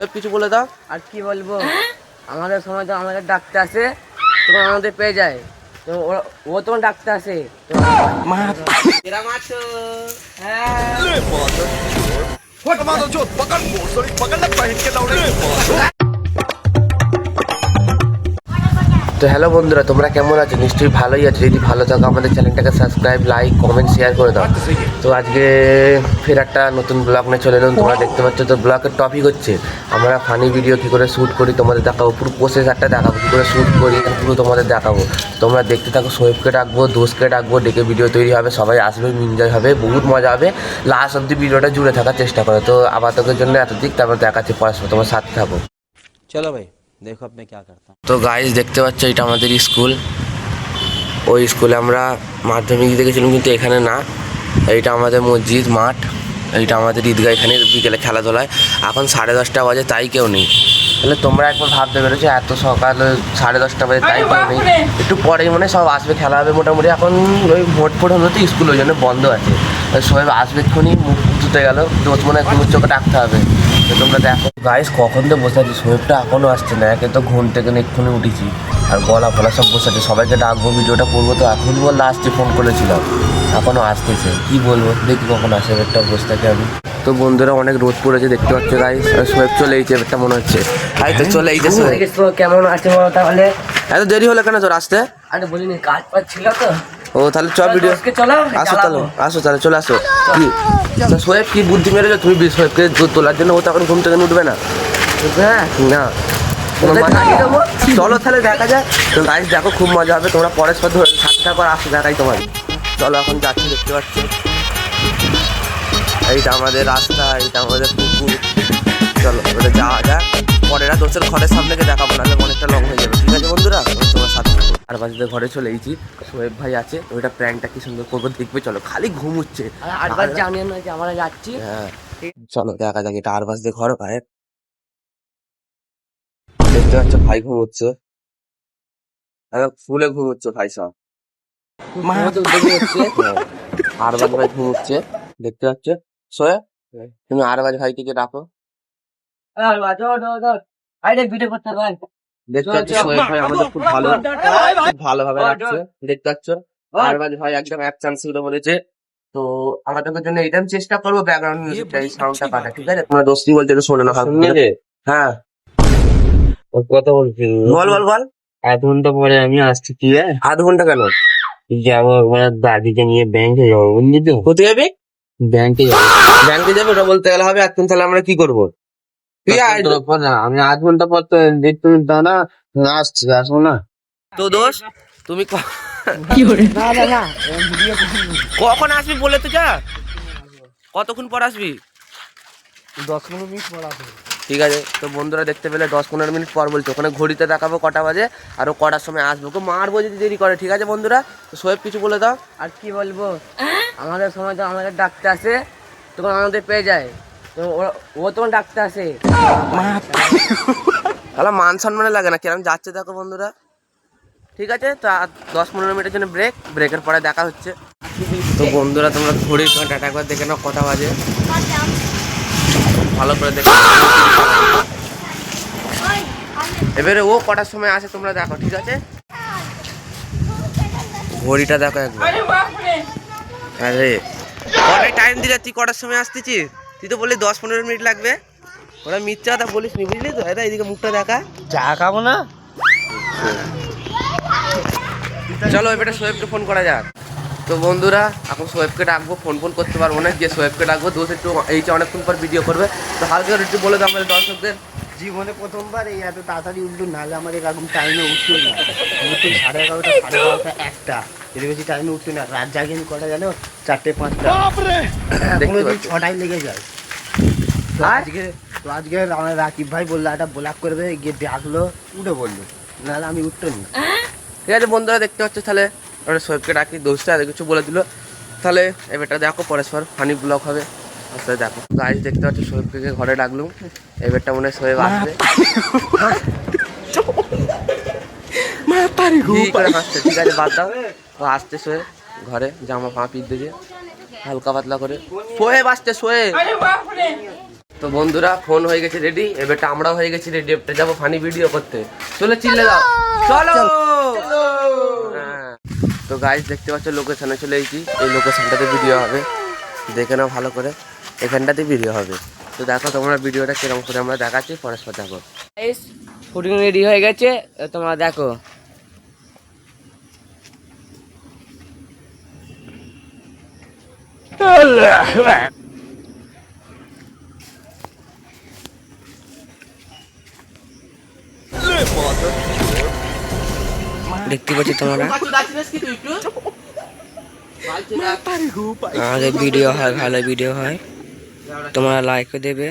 কিছু বলে দাও। আর কি বলবো, আমাদের সময় তো আমাদের ডাকতে আসে, তখন আমাদের পেয়ে যায়, তো ও তোমার ডাকতে আসে। এরা মাছো তো হ্যালো বন্ধুরা, তোমরা কেমন আছো? নিশ্চয়ই ভালোই আছো। যদি ভালো থাকো আমাদের চ্যানেলটাকে সাবস্ক্রাইব, লাইক, কমেন্ট, শেয়ার করে দাও। তো আজকে ফের একটা নতুন ব্লগ নিয়ে চলে এলাম। তোমরা দেখতে পাচ্ছ, তো ব্লগের টপিক হচ্ছে আমরা ফানি ভিডিও কী করে শ্যুট করি তোমাদের দেখাবো। পুরো প্রসেসারটা দেখাবো, কী করে শ্যুট করি পুরো তোমাদের দেখাবো। তোমরা দেখতে থাকো। সোহেবকে ডাকবো, দোষকে ডাকবো, ডেকে ভিডিও তৈরি হবে, সবাই আসবে, এনজয় হবে, বহুত মজা হবে। লাস্ট অব্দি ভিডিওটা জুড়ে থাকার চেষ্টা করো। তো আপাততের জন্য এতদিক, তারপর দেখাচ্ছি পড়াশোনা, তোমার সাথে থাকো। चलो भाई देखो अब मैं क्या करता हूँ। তো গাইস দেখতে পাচ্ছ, এটা আমাদের স্কুল। ওই স্কুলে আমরা মাধ্যমিক দিতে গেছিলাম, কিন্তু এখানে না। এইটা আমাদের মসজিদ মাঠ, এইটা আমাদের ঈদগাহ। এখানে বিকেলে খেলাধুলায় এখন 10:30 বাজে, তাই কেউ নেই। তাহলে তোমরা একবার ভাবতে পেরেছো, এত সকাল 10:30 বাজে তাই কেউ নেই। একটু পরেই মনে সব আসবে, খেলা হবে মোটামুটি। এখন ওই ভোট হলো তো স্কুল, ওই জন্য বন্ধ আছে। সবাই আসবে, এক্ষুনি মুখ ধুতে গেল, দোষ মনে হয় কুমির চোখে ডাকতে হবে। তো তোমরা দেখো গাইস, কখন তো বসে আছি, সোহেবটা এখনও আসছে না। একে তো ঘুম থেকে এক্ষুনি উঠেছি, আর গলা ফলা সব বসে আছে। সবাইকে ডাকবো, ভিডিওটা করবো, তো এখনই বললো আসছে, ফোন করেছিলাম, এখনও আসতেছে। কি বলবো, দেখি কখন আসে। একটা বসে থাকি আমি। তো বন্ধুরা অনেক রোদ পড়েছে, দেখতে পাচ্ছ গাইস। সোহেব চলে এইছে, একটা মনে হচ্ছে। আরে তো চলে এইছে সোহেব। কেমন আছে বলো তাহলে? এত দেরি হলো কেন তোর আসতে? আরে বলিনি, কাজ ছিল তো। ও তাহলে চ ভিডিও চলো, আসো, তাহলে আসো, তাহলে চলে আসো। কি সোহেব, কি বুদ্ধি মেরেছো তুমি সোহেবকে তোলার জন্য? ও তো এখন ঘুম থেকে উঠবে না। না চলো তাহলে দেখা যায়। তো গাইস দেখো, খুব মজা হবে। তোমরা পরস্পর ধরে সাথে থাকো, আর আসো দেখাই তোমার। চলো এখন যাচ্ছি, দেখতে পাচ্ছ এইটা আমাদের রাস্তা, এইটা আমাদের পুকুর। চলো ওটা যাওয়া যায়। পরেরা দোষের ঘরের সামনে গিয়ে দেখাবো, নাহলে অনেকটা লং হয়ে যাবে। ঠিক আছে বন্ধুরা, তোমার সাথে থাকো। আর বাজে ঘরে চলে এসেছি, সোহেব ভাই আছে। ওইটা প্র্যাঙ্কটা কি সুন্দর করবো দেখবে। চলো, খালি ঘুমুচ্ছে। আরবার জানিয়ে না যে আমরা যাচ্ছি। হ্যাঁ চলো দেখা যাক। এটা আর বাজতে ঘর ভাই, দেখতে পাচ্ছ ভাই ঘুমোচ্ছে, ফুলে ঘুমোচ্ছে ভাই সব। আর বাজ ভাই ঘুমোচ্ছে, দেখতে পাচ্ছ। সোহেব তুমি আর বাজ ভাইটিকে ডাকো। দেখতে পাচ্ছ সোহেব ভাই আমাদের খুব ভালো, খুব ভালোভাবে রাখছে। দেখতে পাচ্ছ আর বাজ ভাই একদম এক চান্স করে বলেছে। তো আমাদের জন্য এইটা আমি চেষ্টা করবো ব্যাকগ্রাউন্ড মিউজিকটা, এই সাউন্ডটা কাটা। ঠিক আছে, তোমরা দোস্তি বলতে একটু শোনে না। হ্যাঁ কথা বলছি, বল বল বল। 1 ঘন্টা পরে আমি আসছি। কি হ্যাঁ, 0.5 ঘন্টা কেন? যাবো একবার দাদিকে নিয়ে ব্যাংকে যাবো, বুঝলি তো? কোথায় যাবি? ব্যাংকে যাবো। ব্যাংকে যাবে ওটা বলতে গেলে হবে। এখন তাহলে আমরা কি করবো? তুই আয়। আমি 8 ঘন্টা পর তো তুমি দাঁড়া, আসছি, আসবো না। তো দোষ তুমি কখন আসবি বলে তো যা। কতক্ষণ পর আসবি? 10-15 মিনিট পর আসবো। ঠিক আছে। তো বন্ধুরা দেখতে পেলে 10-15 মিনিট পর বলছে। ওখানে ঘড়িতে দেখাবো কটা বাজে, আর ও কটার সময় আসবো। ওকে মারবো যদি দেরি করে। ঠিক আছে বন্ধুরা, তো সোহেব কিছু বলে দাও। আর কি বলবো, আমাদের সময় তো আমাদের ডাকতে আসে, তখন আমাদের পেয়ে যায়, তো ও তোমার ডাকতে আসে। তাহলে মান সম্মানে লাগে না, কিরম যাচ্ছে দেখো বন্ধুরা। ঠিক আছে, তো 10-15 মিনিটের জন্য ব্রেকের পরে দেখা হচ্ছে। তো বন্ধুরা তোমরা ঘড়ির কাঁটাটা একবার দেখে নাও কটা বাজে, ভালো করে দেখো। এবারে ও কটার সময় আসে তোমরা দেখো। ঠিক আছে, ঘড়িটা দেখো একবার। আরে কটায় টাইম দিলে, তুই কটার সময় আসতেছিস? তুই তো বললি 10-15 মিনিট লাগবে। ওরা মিথ্যা কথা বলিস নি, বুঝলি তো? এটা এদিকে মুখটা দেখা। চা খাবো না। চলো এবারে সোহেবকে ফোন করা যাক। তো বন্ধুরা এখন সোহেবকে ডাকবো, ফোন করতে পারবো না, গিয়ে সোহেবকে ডাকবো। দোষ একটু এই যে অনেকক্ষণ পর ভিডিও করবে, তো হালকা একটু বলে দাও আমাদের দর্শকদের। জীবনে প্রথমবার এই এত তাড়াতাড়ি উঠলো, নাহলে আমার এরকম টাইমে উঠতো না। উঠতো 11:30, 1:30, এর বেশি টাইমে উঠতো না। রাত জাগি আমি কটা জানো? 4-5টা, কোনো দিন 6টায় লেগে যায়। তো আজকে আমার রাকিব ভাই বললো একটা ব্লগ করবে, গিয়ে ডাকলো, উঠে বললো, নাহলে আমি উঠতো না। ঠিক আছে বন্ধুরা দেখতে পাচ্ছ, তাহলে আমরা সোহেবকে ডাকি। দোষটা এত কিছু বলে দিল, তাহলে এবারটা দেখো পরস্পর ফানি ব্লগ হবে। আস্তে দেখো গাইজ, দেখতে পাচ্ছ সোহেবকে ঘরে ডাকলুম। এবারটা মনে হয় সোহেব আসবে। ঠিক আছে বাদ দাও, ও আসতে সোহেব ঘরে, জামা পা পিঁধে দিয়ে হালকা পাতলা করে। সোহেব আসতে, সোহেব তো বন্ধুরা ফোন হয়ে গেছে রেডি, এবারটা আমরাও হয়ে গেছি রেডি, এবারটা যাবো ফানি ভিডিও করতে। চলে চিল্লে দাও, চলো। হ্যাঁ, তো গাইস দেখতে পাচ্ছ লোকেশনে চলে এসেছি। এই লোকেশনটাতে ভিডিও হবে, দেখে নাও ভালো করে, এখানটাতে ভিডিও হবে। তো দেখো তোমরা ভিডিওটা কিরকম করে আমরা দেখাচ্ছি, পরস্পর দেখো। শুটিং রেডি হয়ে গেছে, তোমরা দেখো। দেখতে পাচ্ছি তোমরা আমাদের ভিডিও হয়, ভালো ভিডিও হয়, তোমরা লাইক দেবে।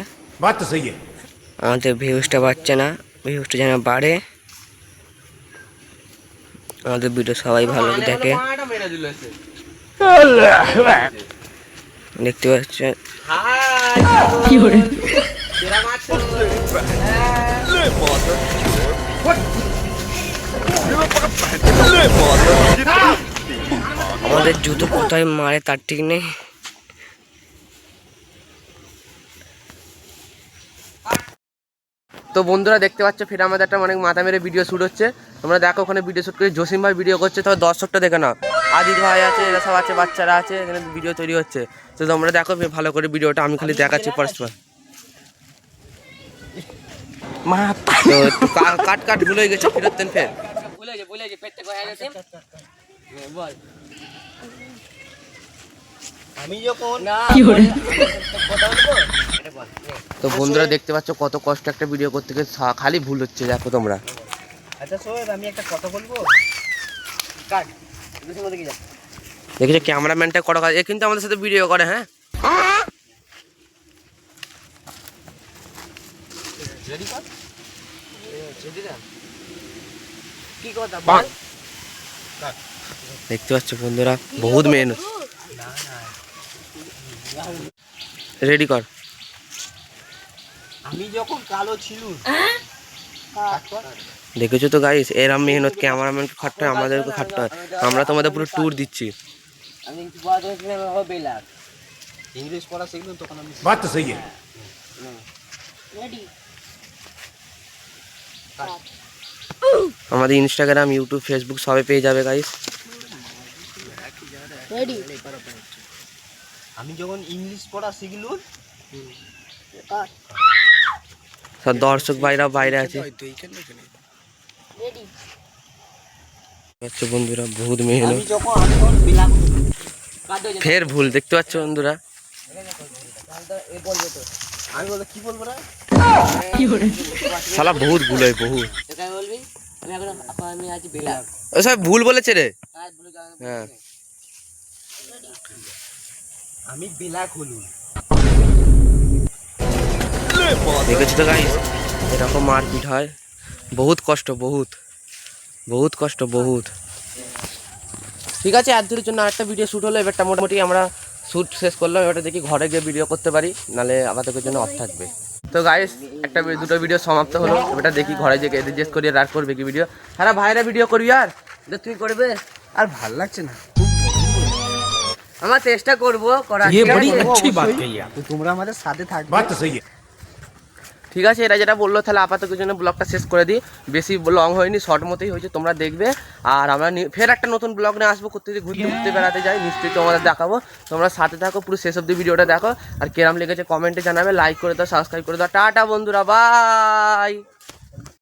আমাদের ভিউজটা বাড়ছে না, ভিউজটা যেন বাড়ে, আমাদের ভিডিও সবাই ভালো দেখে। দেখতে পাচ্ছেন আমাদের জুতো কোথায় মারে তার ঠিক নেই। তো বন্ধুরা দেখতে পাচ্ছ ফের আমাদের একটা অনেক মাথা মেরে ভিডিও শ্যুট হচ্ছে। তোমরা দেখো ওখানে ভিডিও শ্যুট করে জসিম ভাই ভিডিও করছে, তবে দর্শকটা দেখে নাও, আদিত ভাই আছে, এরা সব আছে, বাচ্চারা আছে, এখানে ভিডিও তৈরি হচ্ছে। তো তোমরা দেখো ভালো করে ভিডিওটা, আমি খালি দেখাচ্ছি পরস্পর। তো একটু কাট কাট ভুলে গেছে, ফেরত দেন ফের। আমি যখন তো বন্ধুরা দেখতে পাচ্ছ কত কষ্ট একটা ভিডিও করতে গিয়ে খালি ভুল হচ্ছে, দেখো তোমরা। আচ্ছা সোহেব, আমি একটা কথা বলবো। দেখেছো ক্যামেরাম্যানটা কত কাজ, এ কিন্তু আমাদের সাথে ভিডিও করে। হ্যাঁ, কি কথা বল? দেখতে পাচ্ছ বন্ধুরা বহুত মেহনত। রেডি কর। আমি যখন কালো ছিল, দেখেছো তো গাইস, এরম মেহনত ক্যামেরাম্যানকে খাটতে হয়, আমাদেরকে খাটতে হয়। আমরা তোমাদের পুরো ট্যুর দিচ্ছি। আমি কিছু বলা হবে না, ইংলিশ পড়া শিখলাম তখন আমি। बात तो सही है। আমাদের ইনস্টাগ্রাম, ইউটিউব, ফেসবুক সবে পেয়ে যাবে গাইস। আমি যখন ইংলিশ পড়া শিখলুম, সব দর্শক ভাইরা বাইরে আছে। আচ্ছা বন্ধুরা বহুত মেহনত, আমি যখন বিলাক ফের ভুল দেখতে পাচ্ছ বন্ধুরা। আমি বলবো কি বলবো না, শালা বহুত ভুল হয়, বহুত। এটাই বলবি। আমি এখন আমি আছি বিলাক, ও সব ভুল বলেছে রে। আজ বলে যাও। হ্যাঁ, আমি বিলাক হলুম। দেখেছো তো গাইস, এরকম মারপিট হয়, বহুত কষ্ট, বহুত বহুত কষ্ট, বহুত। ঠিক আছে, একদিনের জন্য আরেকটা ভিডিও শ্যুট হলো, এবারটা মোটামুটি আমরা শ্যুট শেষ করলাম। এবারটা দেখি ঘরে গিয়ে ভিডিও করতে পারি, নাহলে আপাততের জন্য অফ থাকবে। তো গাইস একটা দুটো ভিডিও সমাপ্ত হলো, এবারটা দেখি ঘরে গিয়ে এডিট করিয়ে রাগ করবে কি ভিডিও। হ্যাঁ ভাইরা ভিডিও করবি আর তুই করবে? আর ভাল লাগছে না, আমার চেষ্টা করবো করার। ये बड़ी अच्छी बात कही आप। তো তোমরা আমাদের সাথে থাকবে। बात तो सही है। ঠিক আছে, এরা যেটা বললো তাহলে আপাতত জন্য ব্লগটা শেষ করে দিই। বেশি লং হয়নি, শর্ট মতোই হয়েছে, তোমরা দেখবে। আর আমরা ফের একটা নতুন ব্লগ নিয়ে আসবো, ঘুরতে ঘুরতে বেড়াতে যাই, নিশ্চয়ই তোমাদের দেখাবো। তোমরা সাথে থাকো, পুরো শেষ অব্দি ভিডিওটা দেখো। আর কেরাম লেগেছে কমেন্টে জানাবে, লাইক করে দাও, সাবস্ক্রাইব করে দাও। টাটা বন্ধুরা, বাই।